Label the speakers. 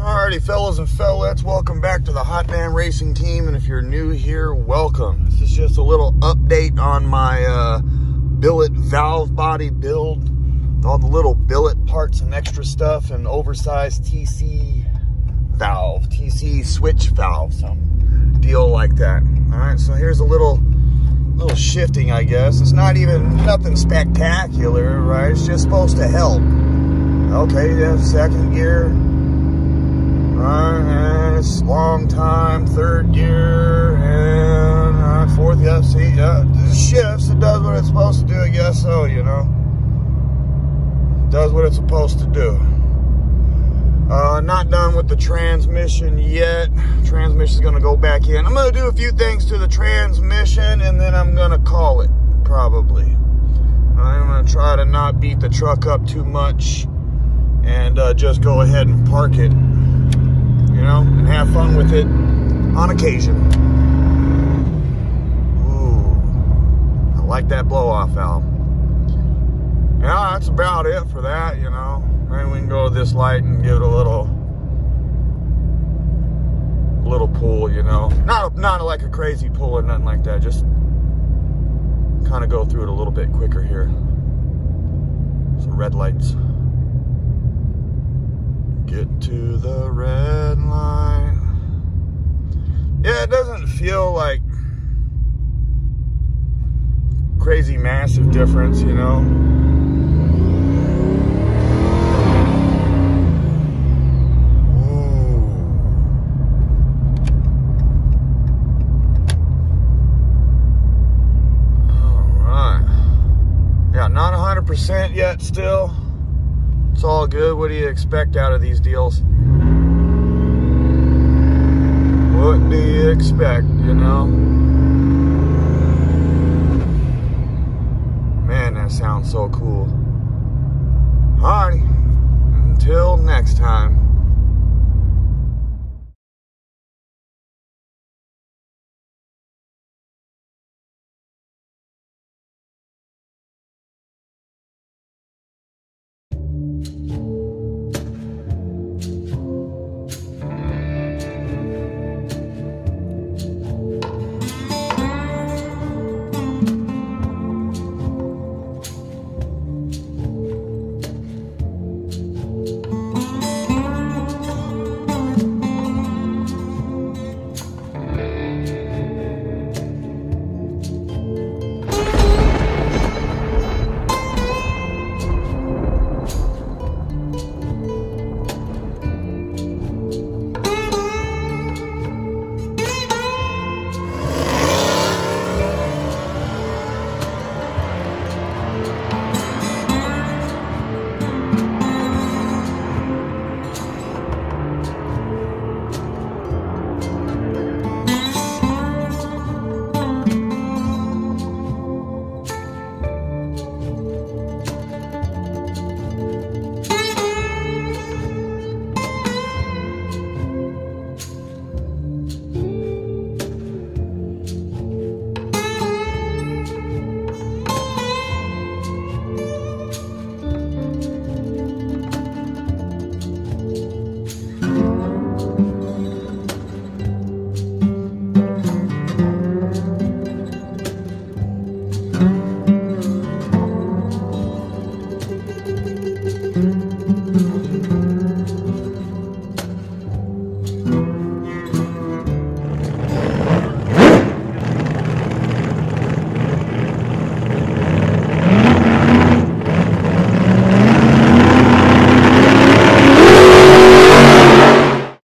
Speaker 1: Alrighty, fellas and fellettes, welcome back to the Hot Man Racing Team, and if you're new here, welcome. This is just a little update on my billet valve body build, all the little billet parts and extra stuff, and oversized TC valve, TC switch valve, some deal like that. Alright, so here's a little shifting, I guess. It's not even nothing spectacular, right? It's just supposed to help. Okay, yeah, second gear. And it's long time, third gear, and fourth, yeah, see, yeah, it shifts, it does what it's supposed to do, I guess so, you know. It does what it's supposed to do. Not done with the transmission yet. Transmission's gonna go back in. I'm gonna do a few things to the transmission, and then I'm gonna call it, probably. I'm gonna try to not beat the truck up too much, and just go ahead and park it, you know, and have fun with it on occasion. Ooh, I like that blow-off valve. Yeah, that's about it for that, you know. Maybe we can go to this light and give it a little pull, you know. Not like a crazy pull or nothing like that. Just kind of go through it a little bit quicker here. Some red lights. Get to the red light. Yeah, it doesn't feel like crazy massive difference, you know. Ooh. All right. Yeah, not 100% yet still. It's all good. What do you expect out of these deals? What do you expect, you know? Man, that sounds so cool. Alrighty. Until next time.